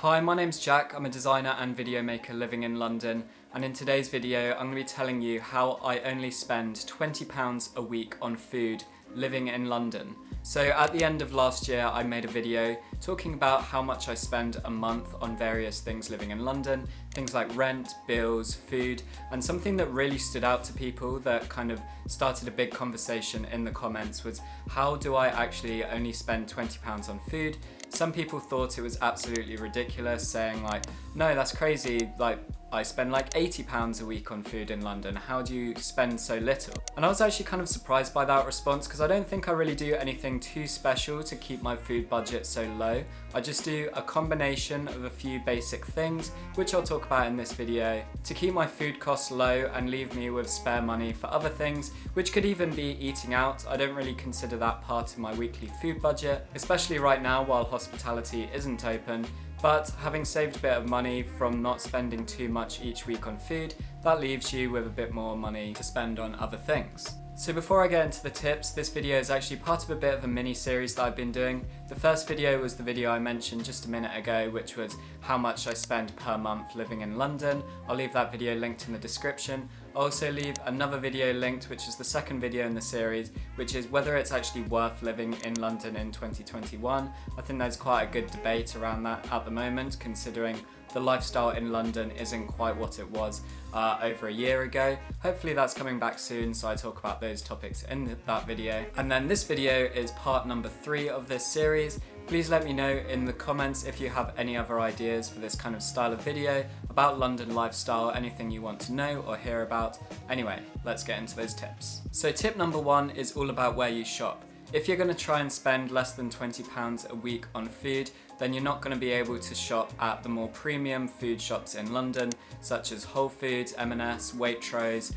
Hi, my name's Jack. I'm a designer and video maker living in London, and in today's video I'm going to be telling you how I only spend £20 a week on food living in London. So at the end of last year I made a video talking about how much I spend a month on various things living in London, things like rent, bills, food, and something that really stood out to people that kind of started a big conversation in the comments was how do I actually only spend £20 on food? Some people thought it was absolutely ridiculous, saying like, no, that's crazy, like I spend like £80 a week on food in London, how do you spend so little? And I was actually kind of surprised by that response because I don't think I really do anything too special to keep my food budget so low. I just do a combination of a few basic things, which I'll talk about in this video, to keep my food costs low and leave me with spare money for other things, which could even be eating out. I don't really consider that part of my weekly food budget, especially right now while hospitality isn't open. But having saved a bit of money from not spending too much each week on food, that leaves you with a bit more money to spend on other things. So before I get into the tips, this video is actually part of a bit of a mini series that I've been doing. The first video was the video I mentioned just a minute ago, which was how much I spend per month living in London. I'll leave that video linked in the description. I'll also leave another video linked, which is the second video in the series, which is whether it's actually worth living in London in 2021. I think there's quite a good debate around that at the moment, considering the lifestyle in London isn't quite what it was over a year ago. Hopefully that's coming back soon, so I talk about those topics in that video. And then this video is part number 3 of this series. Please let me know in the comments if you have any other ideas for this kind of style of video about London lifestyle, anything you want to know or hear about. Anyway, let's get into those tips. So tip number 1 is all about where you shop. If you're going to try and spend less than £20 a week on food, then you're not going to be able to shop at the more premium food shops in London, such as Whole Foods, M&S, Waitrose,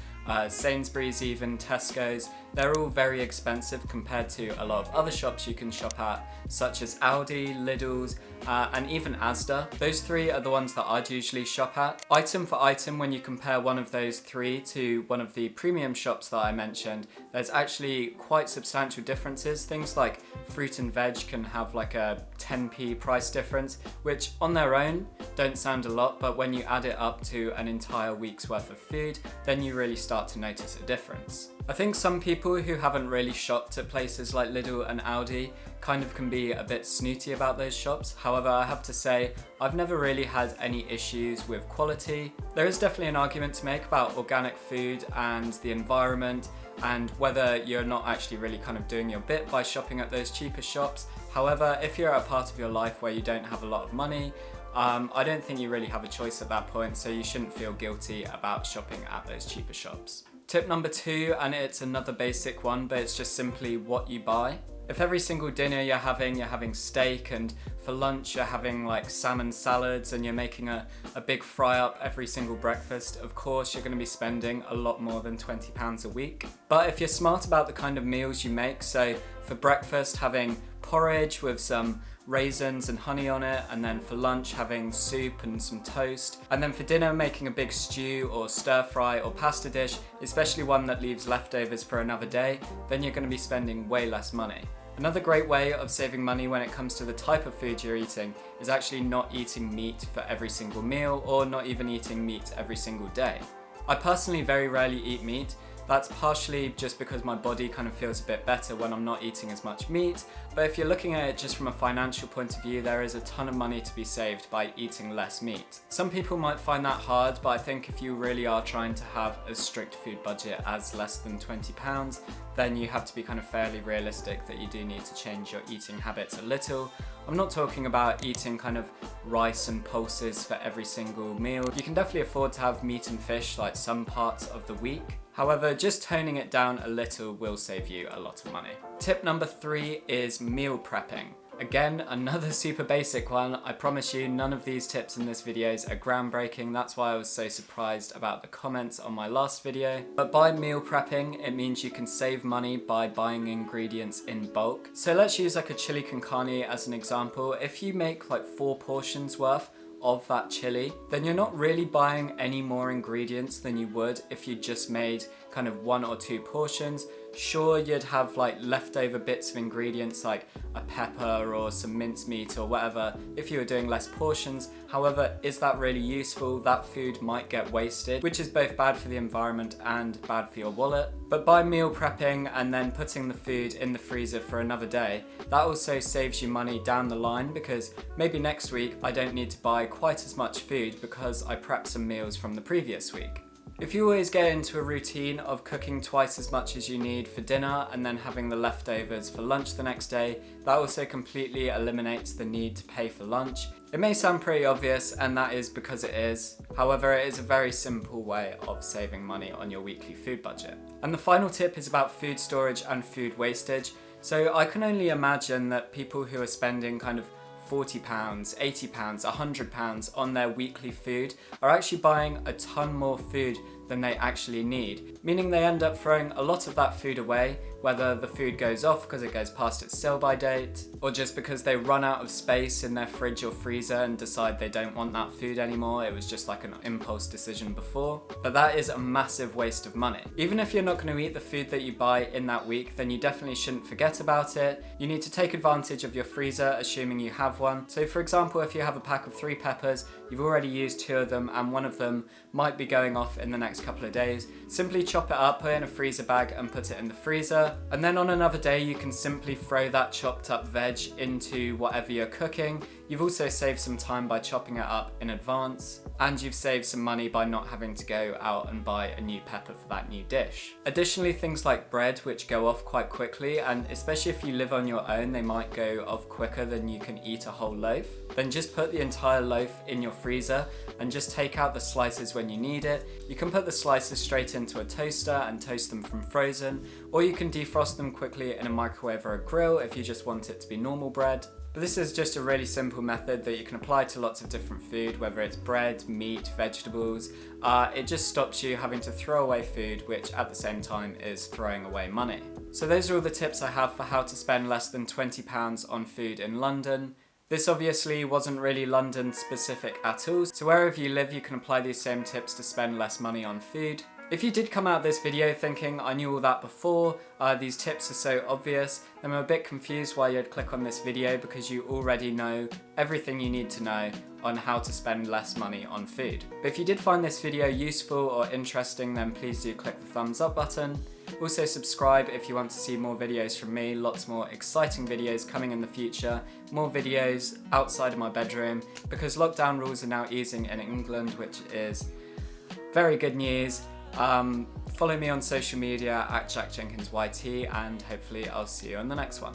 Sainsbury's even, Tesco's. They're all very expensive compared to a lot of other shops you can shop at, such as Aldi, Lidl's, and even Asda. Those 3 are the ones that I'd usually shop at. Item for item, when you compare one of those 3 to one of the premium shops that I mentioned, there's actually quite substantial differences. Things like fruit and veg can have like a 10p price difference, which on their own don't sound a lot, but when you add it up to an entire week's worth of food, then you really start to notice a difference. I think some people who haven't really shopped at places like Lidl and Aldi kind of can be a bit snooty about those shops. However, I have to say, I've never really had any issues with quality. There is definitely an argument to make about organic food and the environment, and whether you're not actually really kind of doing your bit by shopping at those cheaper shops. However, if you're at a part of your life where you don't have a lot of money, I don't think you really have a choice at that point, so you shouldn't feel guilty about shopping at those cheaper shops. Tip number 2, and it's another basic one, but it's just simply what you buy. If every single dinner you're having steak, and for lunch you're having like salmon salads, and you're making a big fry up every single breakfast, of course you're going to be spending a lot more than £20 a week. But if you're smart about the kind of meals you make, so for breakfast having porridge with some raisins and honey on it, and then for lunch having soup and some toast, and then for dinner making a big stew or stir fry or pasta dish, especially one that leaves leftovers for another day, then you're going to be spending way less money. Another great way of saving money when it comes to the type of food you're eating is actually not eating meat for every single meal, or not even eating meat every single day. I personally very rarely eat meat. That's partially just because my body kind of feels a bit better when I'm not eating as much meat, but if you're looking at it just from a financial point of view, there is a ton of money to be saved by eating less meat. Some people might find that hard, but I think if you really are trying to have a strict food budget as less than £20, then you have to be kind of fairly realistic that you do need to change your eating habits a little. I'm not talking about eating kind of rice and pulses for every single meal. You can definitely afford to have meat and fish like some parts of the week. However, just toning it down a little will save you a lot of money. Tip number 3 is meal prepping. Again, another super basic one. I promise you none of these tips in this video are groundbreaking. That's why I was so surprised about the comments on my last video. But by meal prepping, it means you can save money by buying ingredients in bulk. So let's use like a chili con carne as an example. If you make like 4 portions worth of that chili, then you're not really buying any more ingredients than you would if you just made kind of 1 or 2 portions. Sure, you'd have like leftover bits of ingredients like a pepper or some mincemeat or whatever if you were doing less portions. However, is that really useful? That food might get wasted, which is both bad for the environment and bad for your wallet. But by meal prepping and then putting the food in the freezer for another day, that also saves you money down the line, because maybe next week I don't need to buy quite as much food because I prepped some meals from the previous week. If you always get into a routine of cooking twice as much as you need for dinner and then having the leftovers for lunch the next day, that also completely eliminates the need to pay for lunch. It may sound pretty obvious, and that is because it is. However, it is a very simple way of saving money on your weekly food budget. And the final tip is about food storage and food wastage. So I can only imagine that people who are spending kind of £40, £80, £100 on their weekly food are actually buying a ton more food than they actually need, meaning they end up throwing a lot of that food away, whether the food goes off because it goes past its sell-by date, or just because they run out of space in their fridge or freezer and decide they don't want that food anymore. It was just like an impulse decision before. But that is a massive waste of money. Even if you're not going to eat the food that you buy in that week, then you definitely shouldn't forget about it. You need to take advantage of your freezer, assuming you have one. So for example, if you have a pack of 3 peppers, you've already used 2 of them and one of them might be going off in the next couple of days, simply chop it up, put it in a freezer bag and put it in the freezer. And then on another day you can simply throw that chopped up veg into whatever you're cooking. You've also saved some time by chopping it up in advance, and you've saved some money by not having to go out and buy a new pepper for that new dish. Additionally, things like bread, which go off quite quickly, and especially if you live on your own, they might go off quicker than you can eat a whole loaf. Then just put the entire loaf in your freezer and just take out the slices when you need it. You can put the slices straight into a toaster and toast them from frozen, or you can defrost them quickly in a microwave or a grill if you just want it to be normal bread. But this is just a really simple method that you can apply to lots of different food, whether it's bread, meat, vegetables. It just stops you having to throw away food, which at the same time is throwing away money. So those are all the tips I have for how to spend less than £20 on food in London. This obviously wasn't really London specific at all, so wherever you live you can apply these same tips to spend less money on food. If you did come out of this video thinking I knew all that before, these tips are so obvious, then I'm a bit confused why you'd click on this video, because you already know everything you need to know on how to spend less money on food. But if you did find this video useful or interesting, then please do click the thumbs up button. Also subscribe if you want to see more videos from me, lots more exciting videos coming in the future, more videos outside of my bedroom, because lockdown rules are now easing in England, which is very good news. Follow me on social media at JenkinsYT, and hopefully I'll see you on the next one.